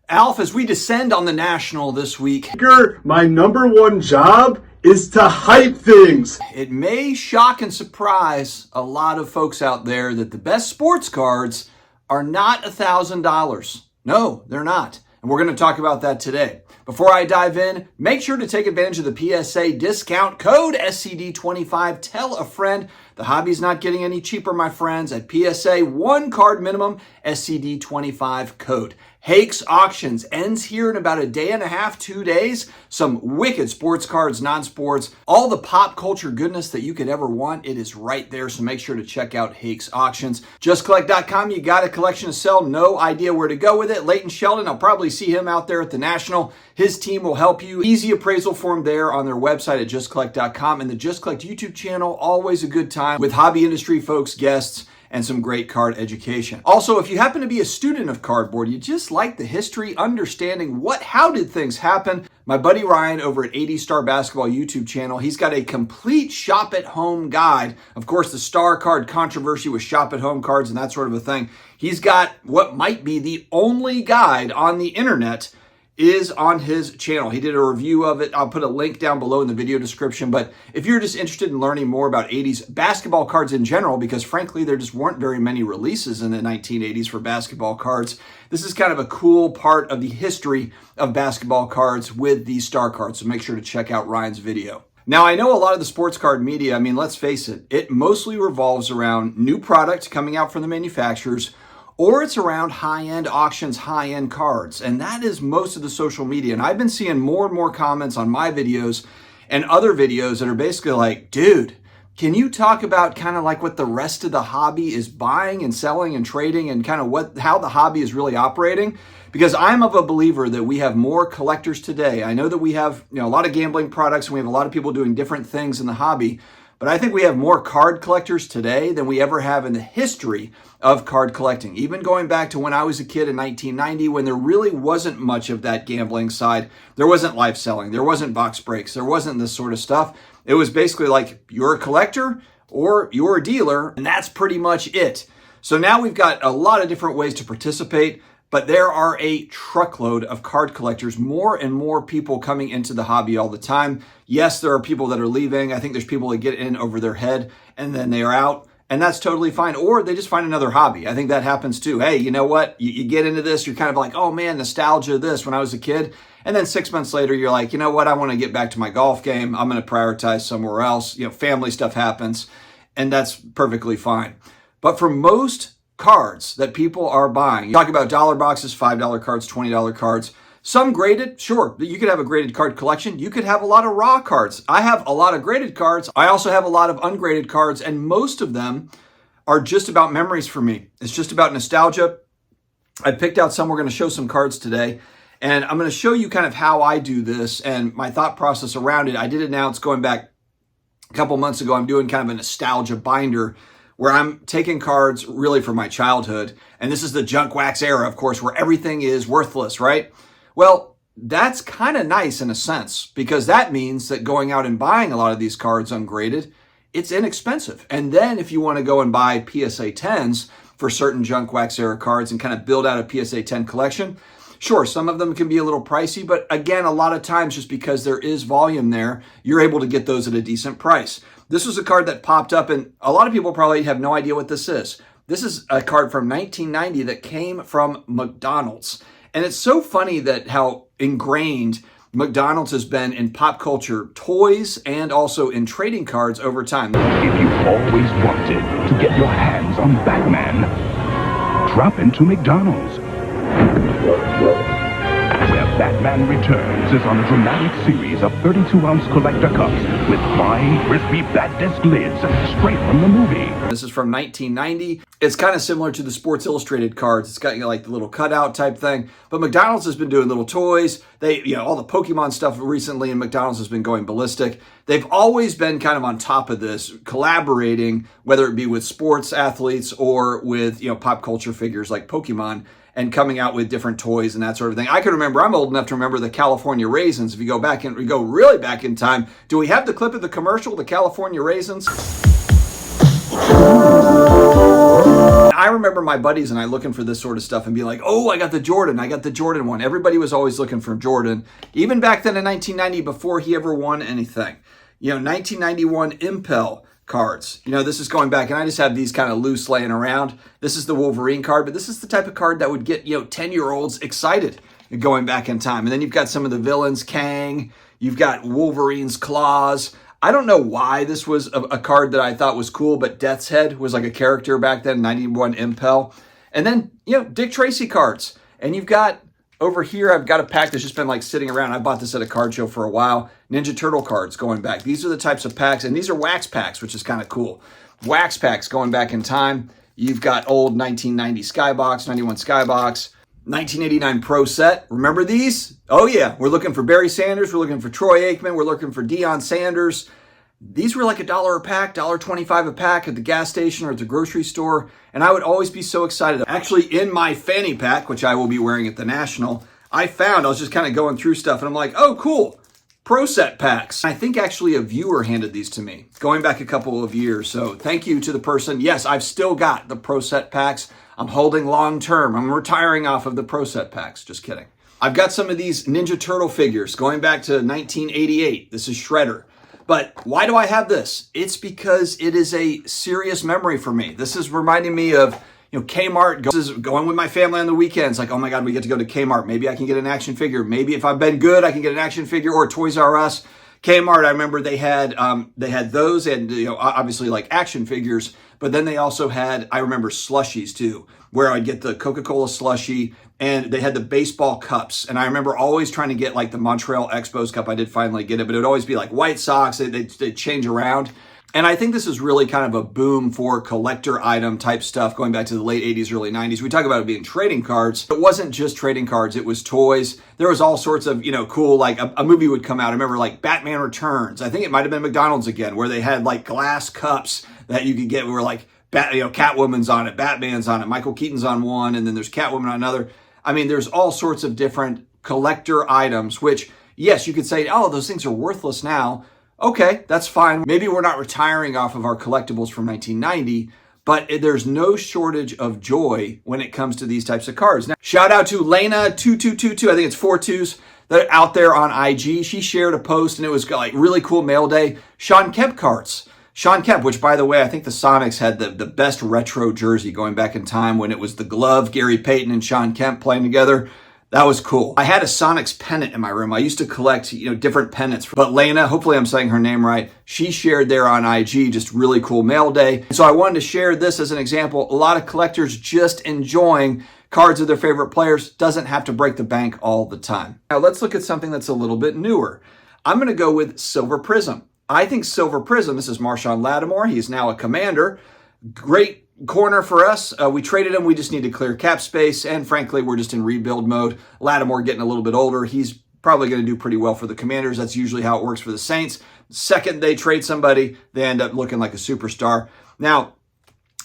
Alf, as we descend on the National this week, my number one job is to hype things. It may shock and surprise a lot of folks out there that the best sports cards are not $1,000. No, they're not. And we're going to talk about that today. Before I dive in, make sure to take advantage of the PSA discount code SCD25. Tell a friend. The hobby's not getting any cheaper, my friends, at PSA 1 card minimum SCD25 code. Hakes Auctions ends here in about a day and a half, 2 days. Some wicked sports cards, non-sports, all the pop culture goodness that you could ever want. It is right there, so make sure to check out Hakes Auctions. JustCollect.com, you got a collection to sell, no idea where to go with it. Leighton Sheldon, I'll probably see him out there at the National. His team will help you. Easy appraisal form there on their website at JustCollect.com, and the Just Collect YouTube channel, always a good time with hobby industry folks, guests, and some great card education. Also, if you happen to be a student of cardboard, you just like the history, understanding how did things happen, my buddy Ryan over at 80 Star Basketball YouTube channel, he's got a complete shop at home guide. Of course, the star card controversy with shop at home cards and that sort of a thing. He's got what might be the only guide on the internet is on his channel. He did a review of it. I'll put a link down below in the video description. But if you're just interested in learning more about 80s basketball cards in general, because frankly, there just weren't very many releases in the 1980s for basketball cards, this is kind of a cool part of the history of basketball cards with these star cards. So make sure to check out Ryan's video. Now, I know a lot of the sports card media, I mean, let's face it, it mostly revolves around new product coming out from the manufacturers, or it's around high-end auctions, high-end cards. And that is most of the social media. And I've been seeing more and more comments on my videos and other videos that are basically like, dude, can you talk about kind of like what the rest of the hobby is buying and selling and trading and kind of how the hobby is really operating? Because I'm of a believer that we have more collectors today. I know that we have a lot of gambling products and we have a lot of people doing different things in the hobby. But I think we have more card collectors today than we ever have in the history of card collecting. Even going back to when I was a kid in 1990, when there really wasn't much of that gambling side. There wasn't live selling. There wasn't box breaks. There wasn't this sort of stuff. It was basically like you're a collector or you're a dealer, and that's pretty much it. So now we've got a lot of different ways to participate. But there are a truckload of card collectors, more and more people coming into the hobby all the time. Yes, there are people that are leaving. I think there's people that get in over their head and then they are out, and that's totally fine. Or they just find another hobby. I think that happens too. Hey, you know what? You get into this, you're kind of like, oh man, nostalgia of this when I was a kid. And then 6 months later, you're like, you know what? I want to get back to my golf game. I'm going to prioritize somewhere else. Family stuff happens, and that's perfectly fine. But for most cards that people are buying, you talk about dollar boxes, $5 cards, $20 cards, some graded, sure, you could have a graded card collection. You could have a lot of raw cards. I have a lot of graded cards. I also have a lot of ungraded cards, and most of them are just about memories for me. It's just about nostalgia. I picked out some. We're going to show some cards today, and I'm going to show you kind of how I do this and my thought process around it. I did announce going back a couple months ago, I'm doing kind of a nostalgia binder where I'm taking cards really from my childhood. And this is the junk wax era, of course, where everything is worthless, right? Well, that's kind of nice in a sense, because that means that going out and buying a lot of these cards ungraded, it's inexpensive. And then if you want to go and buy PSA 10s for certain junk wax era cards and kind of build out a PSA 10 collection, sure, some of them can be a little pricey, but again, a lot of times just because there is volume there, you're able to get those at a decent price. This was a card that popped up, and a lot of people probably have no idea what this is. This is a card from 1990 that came from McDonald's. And it's so funny that how ingrained McDonald's has been in pop culture toys and also in trading cards over time. If you've always wanted to get your hands on Batman, drop into McDonald's, where Batman Returns is on a dramatic series of 32-ounce collector cups with fine, crispy bat disc lids straight from the movie. This is from 1990. It's kind of similar to the Sports Illustrated cards. It's got like the little cutout type thing. But McDonald's has been doing little toys. They, all the Pokemon stuff recently, and McDonald's has been going ballistic. They've always been kind of on top of this, collaborating, whether it be with sports athletes or with pop culture figures like Pokemon, and coming out with different toys and that sort of thing. I can remember, I'm old enough to remember the California Raisins. If you go back and we go really back in time, do we have the clip of the commercial, the California Raisins? I remember my buddies and I looking for this sort of stuff and be like, oh, I got the Jordan one. Everybody was always looking for Jordan, even back then in 1990 before he ever won anything. 1991 Impel cards. This is going back, and I just have these kind of loose laying around. This is the Wolverine card, but this is the type of card that would get 10-year-olds excited going back in time. And then you've got some of the villains, Kang. You've got Wolverine's claws. I don't know why this was a card that I thought was cool, but Death's Head was like a character back then, 91 Impel. And then, Dick Tracy cards. And you've got, over here, I've got a pack that's just been like sitting around. I bought this at a card show for a while. Ninja Turtle cards going back. These are the types of packs, and these are wax packs, which is kind of cool. Wax packs going back in time. You've got old 1990 Skybox, 91 Skybox, 1989 Pro Set. Remember these? Oh yeah, we're looking for Barry Sanders, we're looking for Troy Aikman, we're looking for Deion Sanders. These were like $1 a pack, $1.25 a pack at the gas station or at the grocery store, and I would always be so excited. Actually, in my fanny pack, which I will be wearing at the National, I was just kind of going through stuff, and I'm like, oh cool, Pro Set packs. I think actually a viewer handed these to me, going back a couple of years, so thank you to the person. Yes, I've still got the Pro Set packs. I'm holding long term. I'm retiring off of the Pro Set packs. Just kidding. I've got some of these Ninja Turtle figures going back to 1988. This is Shredder. But why do I have this? It's because it is a serious memory for me. This is reminding me of Kmart. This is going with my family on the weekends. Like, oh my God, we get to go to Kmart. Maybe I can get an action figure. Maybe if I've been good, I can get an action figure, or Toys R Us. Kmart, I remember they had those, and obviously like action figures, but then they also had, I remember, slushies too, where I'd get the Coca-Cola slushie, and they had the baseball cups, and I remember always trying to get like the Montreal Expos cup. I did finally get it, but it would always be like White Sox. They'd change around. And I think this is really kind of a boom for collector item type stuff going back to the late 80s, early 90s. We talk about it being trading cards. It wasn't just trading cards. It was toys. There was all sorts of, cool, like a movie would come out. I remember like Batman Returns. I think it might have been McDonald's again, where they had like glass cups that you could get where like, Catwoman's on it, Batman's on it, Michael Keaton's on one, and then there's Catwoman on another. I mean, there's all sorts of different collector items, which, yes, you could say, oh, those things are worthless now. Okay, that's fine. Maybe we're not retiring off of our collectibles from 1990, but there's no shortage of joy when it comes to these types of cards. Now, shout out to Lena2222, I think it's 42s, that are out there on IG. She shared a post, and it was like really cool mail day. Sean Kemp cards. Sean Kemp, which by the way, I think the Sonics had the best retro jersey going back in time when it was the glove, Gary Payton and Sean Kemp playing together. That was cool. I had a Sonics pennant in my room. I used to collect, different pennants. But Lena, hopefully I'm saying her name right, she shared there on IG, just really cool mail day. So I wanted to share this as an example. A lot of collectors just enjoying cards of their favorite players. Doesn't have to break the bank all the time. Now let's look at something that's a little bit newer. I'm going to go with Silver Prism. I think Silver Prism, this is Marshawn Lattimore. He's now a Commander. Great corner for us. We traded him. We just need to clear cap space. And frankly, we're just in rebuild mode. Lattimore getting a little bit older. He's probably going to do pretty well for the Commanders. That's usually how it works for the Saints. Second they trade somebody, they end up looking like a superstar. Now,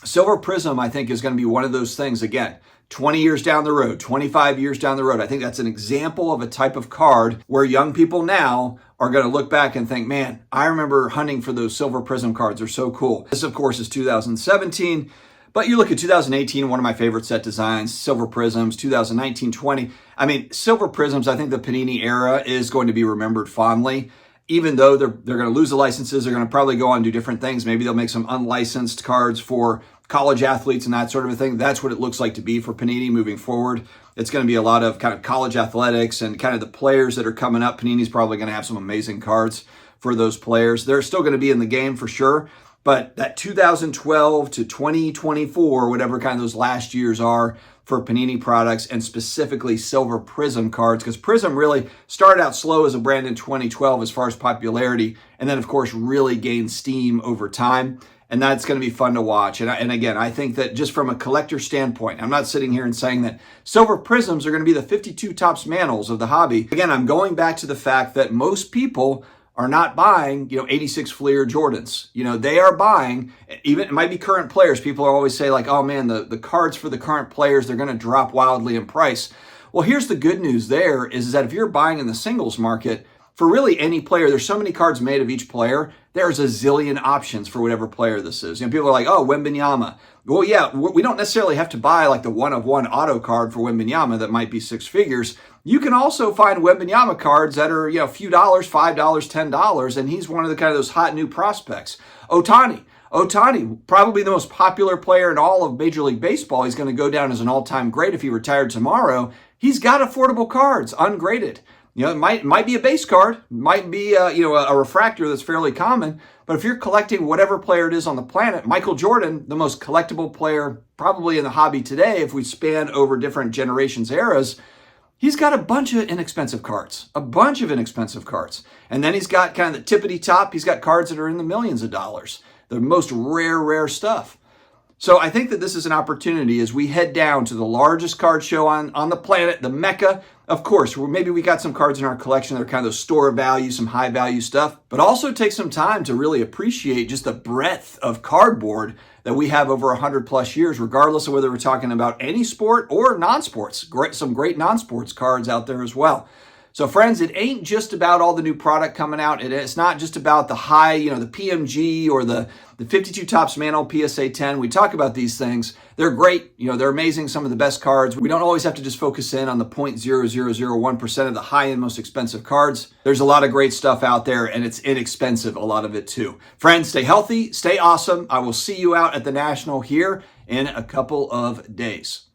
Silver Prism, I think, is going to be one of those things, again, 20 years down the road, 25 years down the road. I think that's an example of a type of card where young people now are going to look back and think, man, I remember hunting for those Silver Prism cards. They're so cool. This, of course, is 2017. But you look at 2018, one of my favorite set designs, Silver Prisms, 2019-20. I mean, Silver Prisms, I think the Panini era is going to be remembered fondly. Even though they're going to lose the licenses, they're going to probably go on and do different things. Maybe they'll make some unlicensed cards for college athletes and that sort of a thing. That's what it looks like to be for Panini moving forward. It's going to be a lot of kind of college athletics and kind of the players that are coming up. Panini's probably going to have some amazing cards for those players. They're still going to be in the game for sure. But that 2012 to 2024, whatever kind of those last years are for Panini products, and specifically Silver Prism cards, because Prism really started out slow as a brand in 2012 as far as popularity, and then of course really gained steam over time. And that's going to be fun to watch. And again, I think that just from a collector standpoint, I'm not sitting here and saying that Silver Prisms are going to be the 52 tops manals of the hobby. Again, I'm going back to the fact that most people are not buying, 86 Fleer Jordans. They are buying, even it might be current players. People always say like, oh man, the cards for the current players, they're going to drop wildly in price. Well, here's the good news there is that if you're buying in the singles market, for really any player. There's so many cards made of each player. There's a zillion options for whatever player this is. People are like, oh, Wembanyama. Well, yeah, we don't necessarily have to buy like the one-of-one auto card for Wembanyama that might be six figures. You can also find Wembanyama cards that are, a few dollars, $5, $10, and he's one of the kind of those hot new prospects. Ohtani, probably the most popular player in all of Major League Baseball. He's going to go down as an all-time great if he retired tomorrow. He's got affordable cards, ungraded. It might be a base card, might be a refractor that's fairly common, but if you're collecting whatever player it is on the planet, Michael Jordan, the most collectible player probably in the hobby today, if we span over different generations, eras, he's got a bunch of inexpensive cards, And then he's got kind of the tippity top, he's got cards that are in the millions of dollars, the most rare stuff. So I think that this is an opportunity as we head down to the largest card show on the planet, the Mecca. Of course, maybe we got some cards in our collection that are kind of store value, some high value stuff, but also take some time to really appreciate just the breadth of cardboard that we have over 100 plus years, regardless of whether we're talking about any sport or non-sports. Some great non-sports cards out there as well. So friends, it ain't just about all the new product coming out. It's not just about the high, the PMG or the 52 Topps Mantle PSA 10. We talk about these things. They're great. They're amazing. Some of the best cards. We don't always have to just focus in on the 0.0001% of the high-end, most expensive cards. There's a lot of great stuff out there, and it's inexpensive, a lot of it too. Friends, stay healthy, stay awesome. I will see you out at the National here in a couple of days.